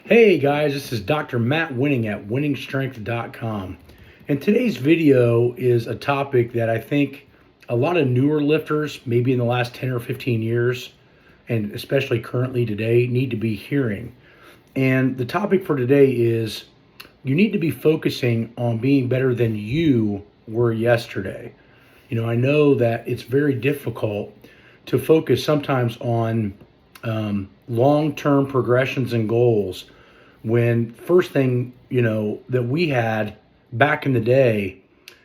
Hey guys, this is Dr. Matt Wenning at winningstrength.com. And today's video is a topic that I think a lot of newer lifters, maybe in the last 10 or 15 years, and especially currently today, need to be hearing. And the topic for today is you need to be focusing on being better than you were yesterday. I know that it's very difficult to focus sometimes on long-term progressions and goals when first thing that we had back in the day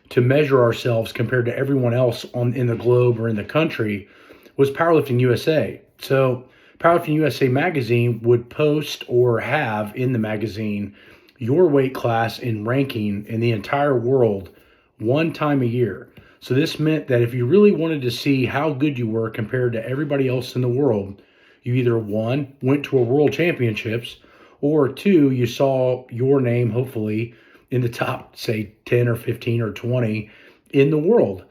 to measure ourselves compared to everyone else in the globe or in the country was Powerlifting USA. So Powerlifting USA magazine would post or have in the magazine your weight class and ranking in the entire world one time a year. So this meant that if you really wanted to see how good you were compared to everybody else in the world, you either one, went to a world championships, or two, you saw your name, hopefully, in the top, say, 10 or 15 or 20 in the world.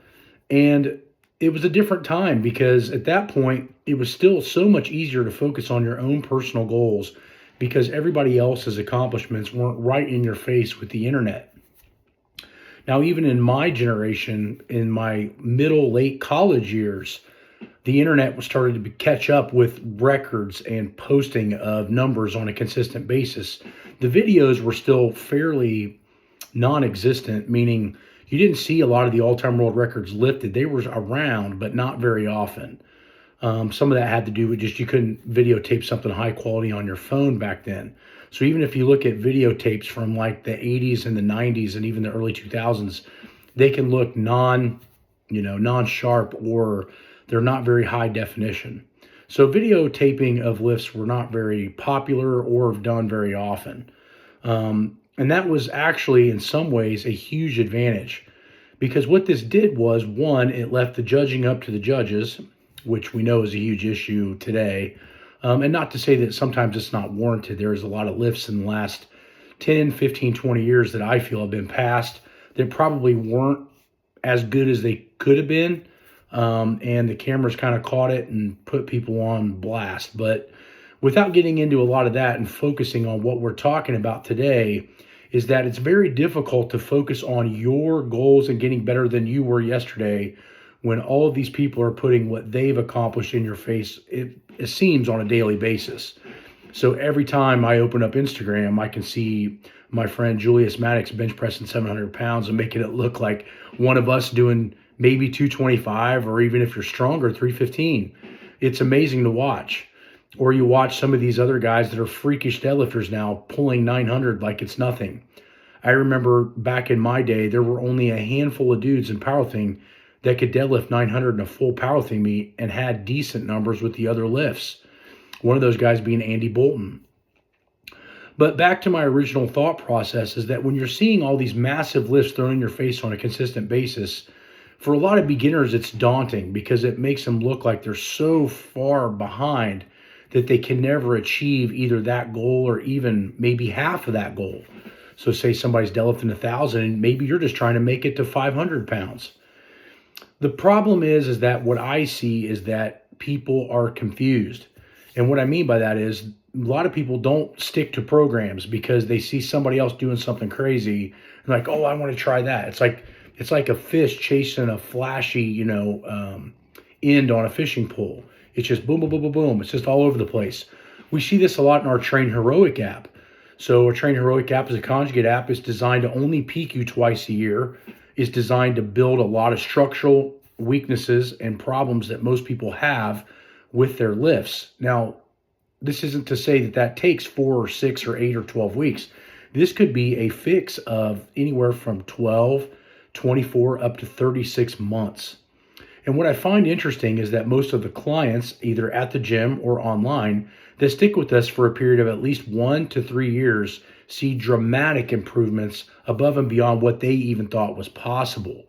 And it was a different time because at that point, it was still so much easier to focus on your own personal goals because everybody else's accomplishments weren't right in your face with the internet. Now, even in my generation, in my middle, late college years, the internet was started to catch up with records and posting of numbers on a consistent basis. The videos were still fairly non-existent, meaning you didn't see a lot of the all-time world records lifted. They were around, but not very often. Some of that had to do with just you couldn't videotape something high quality on your phone back then. So even if you look at videotapes from like the 80s and the 90s and even the early 2000s, they can look non-sharp, or they're not very high definition. So videotaping of lifts were not very popular or done very often. And that was actually in some ways a huge advantage because what this did was, one, it left the judging up to the judges, which we know is a huge issue today. And not to say that sometimes it's not warranted. There's a lot of lifts in the last 10, 15, 20 years that I feel have been passed that probably weren't as good as they could have been. And the cameras kind of caught it and put people on blast. But without getting into a lot of that and focusing on what we're talking about today, is that it's very difficult to focus on your goals and getting better than you were yesterday when all of these people are putting what they've accomplished in your face, it seems, on a daily basis. So every time I open up Instagram, I can see my friend Julius Maddox bench pressing 700 pounds and making it look like one of us doing maybe 225, or even if you're stronger, 315. It's amazing to watch. Or you watch some of these other guys that are freakish deadlifters now pulling 900 like it's nothing. I remember back in my day, there were only a handful of dudes in powerlifting that could deadlift 900 in a full powerlifting meet and had decent numbers with the other lifts. One of those guys being Andy Bolton. But back to my original thought process is that when you're seeing all these massive lifts thrown in your face on a consistent basis, for a lot of beginners, it's daunting because it makes them look like they're so far behind that they can never achieve either that goal or even maybe half of that goal. So say somebody's deadlifting 1,000 and maybe you're just trying to make it to 500 pounds. The problem is that what I see is that people are confused. And what I mean by that is a lot of people don't stick to programs because they see somebody else doing something crazy and like, oh, I want to try that. It's like a fish chasing a flashy, end on a fishing pole. It's just boom, boom, boom, boom, boom. It's just all over the place. We see this a lot in our Train Heroic app. So our Train Heroic app is a conjugate app. It's designed to only peak you twice a year. It's designed to build a lot of structural weaknesses and problems that most people have with their lifts. Now, this isn't to say that takes 4 or 6 or 8 or 12 weeks. This could be a fix of anywhere from 12, 24 up to 36 months. And what I find interesting is that most of the clients, either at the gym or online, that stick with us for a period of at least 1 to 3 years, see dramatic improvements above and beyond what they even thought was possible.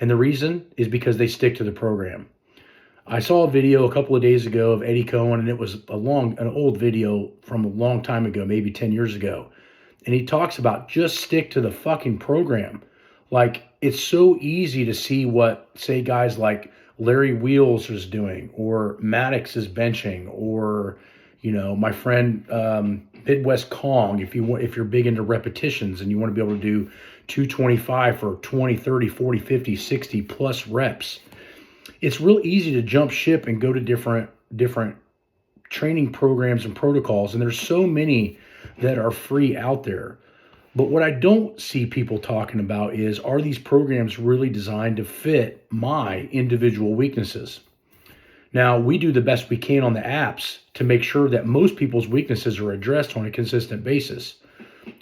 And the reason is because they stick to the program. I saw a video a couple of days ago of Eddie Cohen, and it was an old video from a long time ago, maybe 10 years ago. And he talks about just stick to the fucking program. Like, it's so easy to see what, say, guys like Larry Wheels is doing, or Maddox is benching, or, my friend Midwest Kong, if you're big into repetitions and you want to be able to do 225 for 20, 30, 40, 50, 60 plus reps. It's real easy to jump ship and go to different training programs and protocols, and there's so many that are free out there. But what I don't see people talking about is, are these programs really designed to fit my individual weaknesses? Now, we do the best we can on the apps to make sure that most people's weaknesses are addressed on a consistent basis.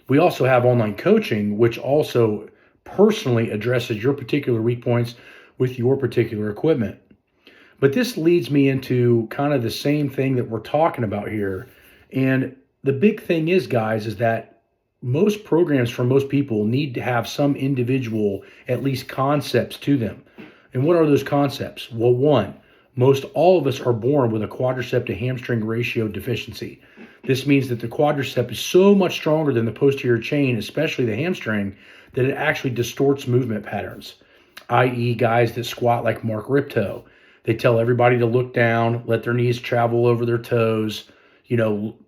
We also have online coaching, which also personally addresses your particular weak points with your particular equipment. But this leads me into kind of the same thing that we're talking about here. And the big thing is, guys, is that most programs for most people need to have some individual, at least concepts to them. And what are those concepts? Well, one, most all of us are born with a quadricep to hamstring ratio deficiency. This means that the quadricep is so much stronger than the posterior chain, especially the hamstring, that it actually distorts movement patterns, i.e. guys that squat like Mark Ripto. They tell everybody to look down, let their knees travel over their toes,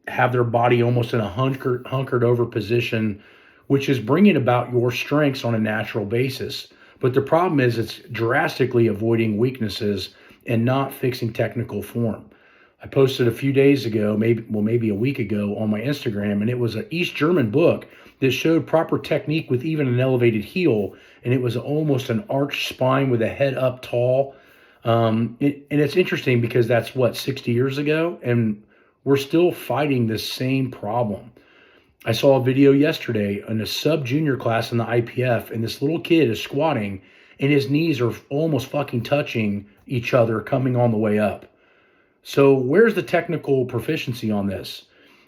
have their body almost in a hunkered over position, which is bringing about your strengths on a natural basis. But the problem is it's drastically avoiding weaknesses and not fixing technical form. I posted a few days ago, maybe a week ago on my Instagram, and it was an East German book that showed proper technique with even an elevated heel, and it was almost an arched spine with a head up tall. And it's interesting because that's 60 years ago, and we're still fighting this same problem. I saw a video yesterday in a sub-junior class in the IPF, and this little kid is squatting, and his knees are almost fucking touching each other coming on the way up. So where's the technical proficiency on this?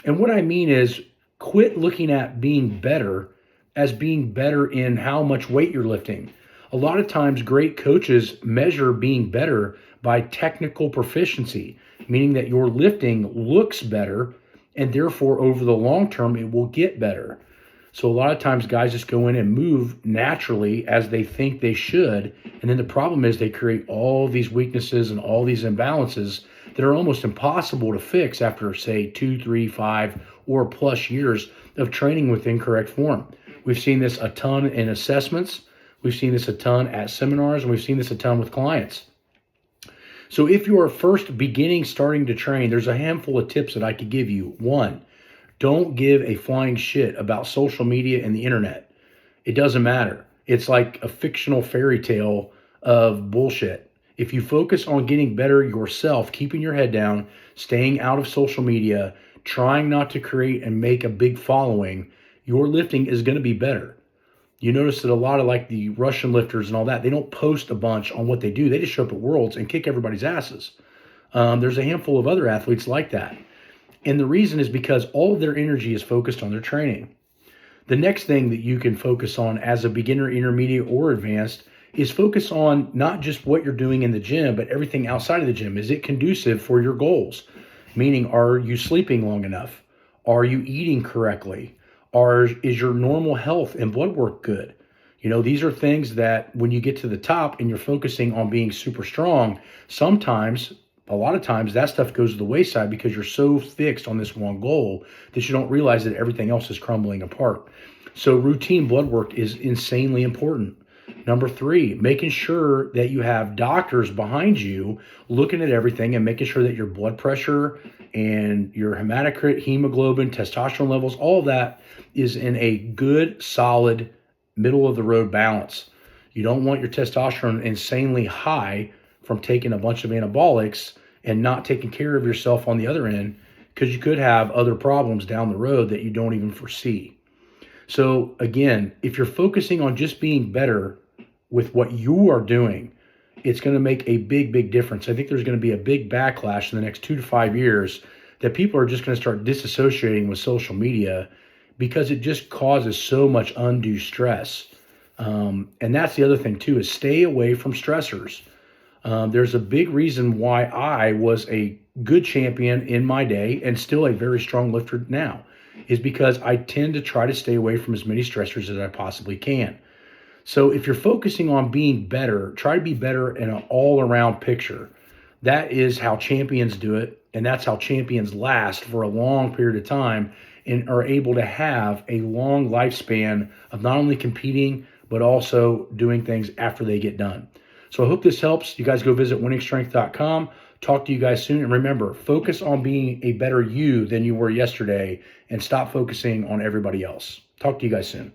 And what I mean is, quit looking at being better as being better in how much weight you're lifting. A lot of times great coaches measure being better by technical proficiency, meaning that your lifting looks better and therefore over the long term it will get better. So a lot of times guys just go in and move naturally as they think they should, and then the problem is they create all these weaknesses and all these imbalances that are almost impossible to fix after, say, 2, 3, 5 or plus years of training with incorrect form. We've seen this a ton in assessments. We've seen this a ton at seminars, and we've seen this a ton with clients. So if you are first starting to train, there's a handful of tips that I could give you. One, don't give a flying shit about social media and the internet. It doesn't matter. It's like a fictional fairy tale of bullshit. If you focus on getting better yourself, keeping your head down, staying out of social media, trying not to create and make a big following, your lifting is going to be better. You notice that a lot of like the Russian lifters and all that, they don't post a bunch on what they do. They just show up at Worlds and kick everybody's asses. There's a handful of other athletes like that. And the reason is because all of their energy is focused on their training. The next thing that you can focus on as a beginner, intermediate, or advanced is focus on not just what you're doing in the gym, but everything outside of the gym. Is it conducive for your goals? Meaning, are you sleeping long enough? Are you eating correctly? Is your normal health and blood work good? These are things that when you get to the top and you're focusing on being super strong, a lot of times that stuff goes to the wayside because you're so fixed on this one goal that you don't realize that everything else is crumbling apart. So routine blood work is insanely important. Number 3, making sure that you have doctors behind you looking at everything and making sure that your blood pressure and your hematocrit, hemoglobin, testosterone levels, all of that is in a good, solid, middle of the road balance. You don't want your testosterone insanely high from taking a bunch of anabolics and not taking care of yourself on the other end, because you could have other problems down the road that you don't even foresee. So again, if you're focusing on just being better with what you are doing, it's going to make a big, big difference. I think there's going to be a big backlash in the next 2 to 5 years that people are just going to start disassociating with social media because it just causes so much undue stress. And that's the other thing too, is stay away from stressors. There's a big reason why I was a good champion in my day and still a very strong lifter now, is because I tend to try to stay away from as many stressors as I possibly can. So if you're focusing on being better, try to be better in an all-around picture. That is how champions do it, and that's how champions last for a long period of time and are able to have a long lifespan of not only competing, but also doing things after they get done. So I hope this helps. You guys go visit winningstrength.com. Talk to you guys soon. And remember, focus on being a better you than you were yesterday and stop focusing on everybody else. Talk to you guys soon.